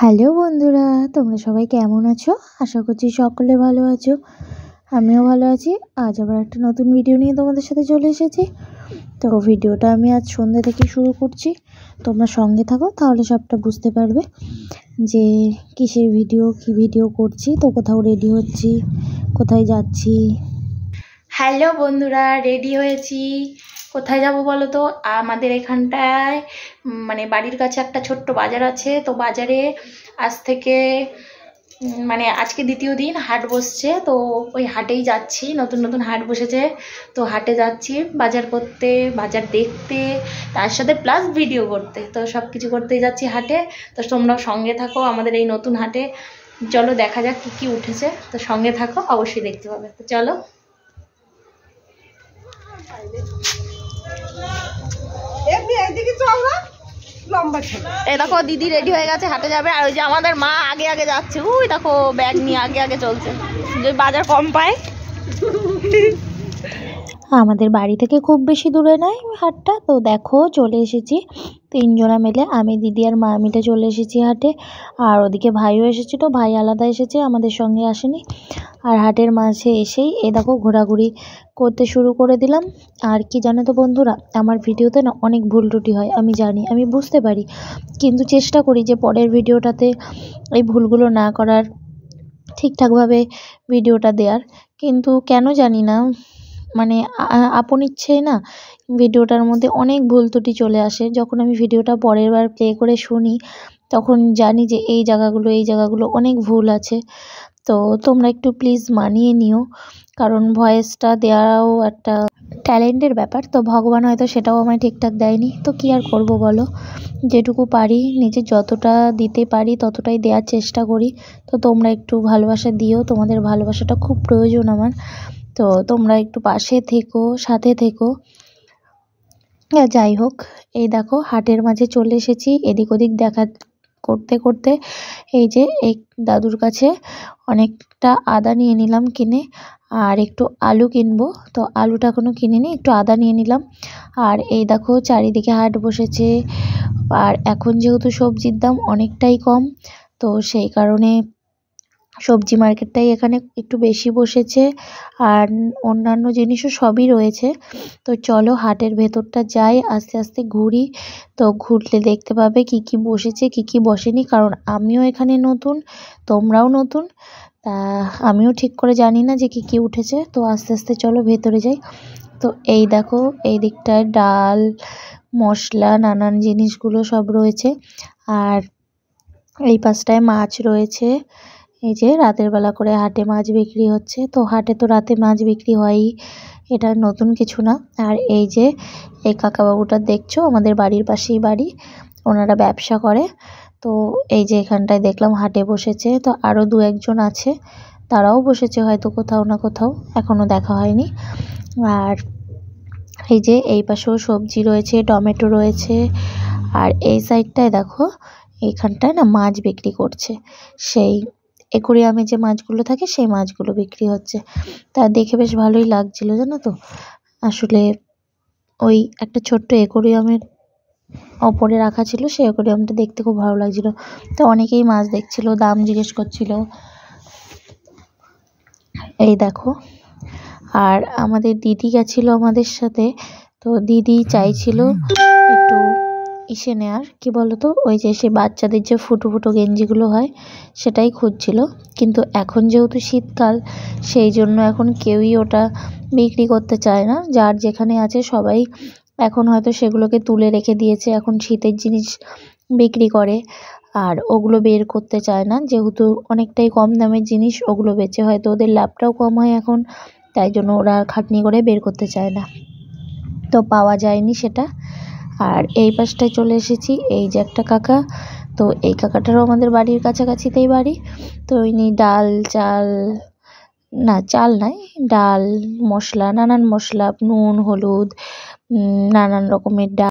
Hello বন্ধুরা, তোমরা সবাই কেমন আছো? আশা করছি সকলে ভালো আছো। আমিও ভালো আছি। আজ আবার একটা নতুন ভিডিও নিয়ে তোমাদের সাথে চলে এসেছি। তো ভিডিওটা আমি আজ সন্ধ্যা থেকে শুরু করছি। তোমরা সঙ্গে থাকো, তাহলে সবটা বুঝতে পারবে যে কিসের ভিডিও, কি ভিডিও করছি। তো কোথাও রেডি হচ্ছি, কোথায় যাচ্ছি। হ্যালো বন্ধুরা, রেডি হয়েছি। কোথায় যাব বলো তো? আমাদের এখানটায় মানে বাড়ির কাছে একটা ছোট্ট বাজার আছে। তো বাজারে আজ থেকে আজকে দ্বিতীয় দিন হাট বসছে। তো ওই হাটেই যাচ্ছি। নতুন নতুন হাট বসেছে, তো হাটে যাচ্ছি বাজার করতে, বাজার দেখতে, তার সাথে প্লাস ভিডিও করতে। তো সব কিছু করতেই যাচ্ছি হাটে। তো তোমরাও সঙ্গে থাকো আমাদের এই নতুন হাটে। চলো দেখা যাক কী কী উঠেছে। তো সঙ্গে থাকো, অবশ্যই দেখতে পাবে। তো চলো। এই দেখো দিদি রেডি হয়ে গেছে, হাটে যাবে। আর ওই যে আমাদের মা আগে আগে যাচ্ছে, ওই দেখো ব্যাগ নিয়ে আগে আগে চলছে, যে বাজার কম পায়। আমাদের বাড়ি থেকে খুব বেশি দূরে নয় হাটটা। তো দেখো চলে এসেছি তিনজনা মিলে, আমি, দিদি আর মা মিলে চলে এসেছি হাটে। আর ওদিকে ভাইও এসেছিল, ভাই আলাদা এসেছে, আমাদের সঙ্গে আসেনি। আর হাটের মাঝে এসেই এ দেখো ঘোরাঘুরি করতে শুরু করে দিলাম। আর কি জানো তো বন্ধুরা, আমার ভিডিওতে না অনেক ভুল ত্রুটি হয়, আমি জানি, আমি বুঝতে পারি, কিন্তু চেষ্টা করি যে পরের ভিডিওটাতে এই ভুলগুলো না করার, ঠিকঠাকভাবে ভিডিওটা দেওয়ার। কিন্তু কেন জানি না, আপন ইচ্ছেই না ভিডিওটার মধ্যে অনেক ভুল ত্রুটি চলে আসে। যখন আমি ভিডিওটা পরের বার প্লে করে শুনি, তখন জানি যে এই জায়গাগুলো অনেক ভুল আছে। তো তোমরা একটু প্লিজ মানিয়ে নিও, কারণ ভয়েসটা দেওয়াও একটা ট্যালেন্টের ব্যাপার। তো ভগবান হয়তো সেটাও আমায় ঠিকঠাক দেয়নি। তো কী আর করবো বলো, যেটুকু পারি, নিজে যতটা দিতে পারি ততটাই দেওয়ার চেষ্টা করি। তো তোমরা একটু ভালোবাসা দিও, তোমাদের ভালোবাসাটা খুব প্রয়োজন আমার। তো তোমরা একটু পাশে থেকো, সাথে থেকো। যাই হোক, এই দেখো হাটের মাঝে চলে এসেছি। এদিক ওদিক দেখা করতে করতে এই যে এই দাদুর কাছে অনেকটা আদা নিয়ে নিলাম কিনে। আর একটু আলু কিনবো, তো আলুটা এখনো কিনিনি, একটু আদা নিয়ে নিলাম। আর এই দেখো চারিদিকে হাট বসেছে। আর এখন যেহেতু সবজির দাম অনেকটাই কম, তো সেই কারণে সবজি মার্কেটটাই এখানে একটু বেশি বসেছে। আর অন্যান্য জিনিসও সবই রয়েছে। তো চলো হাটের ভেতরটা যাই, আস্তে আস্তে ঘুরি। তো ঘুরলে দেখতে পাবে কি কি বসেছে, কি কি বসেনি, কারণ আমিও এখানে নতুন, তোমরাও নতুন। তা আমিও ঠিক করে জানি না যে কি কি উঠেছে। তো আস্তে আস্তে চলো ভেতরে যাই। তো এই দেখো এই দিকটায় ডাল, মশলা, নানান জিনিসগুলো সব রয়েছে। আর এই পাশটায় মাছ রয়েছে। এই যে রাতের বেলা করে হাটে মাছ বিক্রি হচ্ছে। তো হাটে তো রাতে মাছ বিক্রি হয়ই, এটা নতুন কিছু না। আর এই যে এই কাকাবাবুটা দেখছো, আমাদের বাড়ির পাশেই বাড়ি, ওনারা ব্যবসা করে। তো এই যে এখানটায় দেখলাম হাটে বসেছে। তো আরও দু একজন আছে, তারাও বসেছে হয়তো কোথাও না কোথাও, এখনও দেখা হয়নি। আর এই যে এই পাশেও সবজি রয়েছে, টমেটো রয়েছে। আর এই সাইডটায় দেখো, এইখানটায় না মাছ বিক্রি করছে, সেই অ্যাকোয়ারিয়ামে যে মাছগুলো থাকে সেই মাছগুলো বিক্রি হচ্ছে। তা দেখে বেশ ভালোই লাগছিল জানো তো। আসলে ওই একটা ছোট্ট অ্যাকোয়ারিয়ামের ওপরে রাখা ছিল, সেই অ্যাকোয়ারিয়ামটা দেখতে খুব ভালো লাগছিল। তো অনেকেই মাছ দেখছিল, দাম জিজ্ঞেস করছিল। এই দেখো, আর আমাদের দিদি গেছিলো আমাদের সাথে। তো দিদি চাইছিল একটু ইসে নেওয়ার, কী বলতো, ওই যে সে বাচ্চাদের যে ফুটো ফুটো গেঞ্জিগুলো হয়, সেটাই খুঁজছিল। কিন্তু এখন যেহেতু শীতকাল, সেই জন্য এখন কেউই ওটা বিক্রি করতে চায় না। যার যেখানে আছে সবাই এখন হয়তো সেগুলোকে তুলে রেখে দিয়েছে, এখন শীতের জিনিস বিক্রি করে। আর ওগুলো বের করতে চায় না, যেহেতু অনেকটাই কম দামের জিনিস, ওগুলো বেচে হয়তো ওদের লাভটাও কম হয় এখন, তাই জন্য ওরা খাটনি করে বের করতে চায় না। তো পাওয়া যায়নি সেটা। আর এই পাশটায় চলে এসেছি, এই যে একটা কাকা। তো এই কাকাটারও আমাদের বাড়ির কাছাকাছিতেই বাড়ি। তো ইনি ডাল, চাল, না চাল নাই, ডাল, মশলা, নানান মশলা, নুন, হলুদ, নানান রকমের ডাল,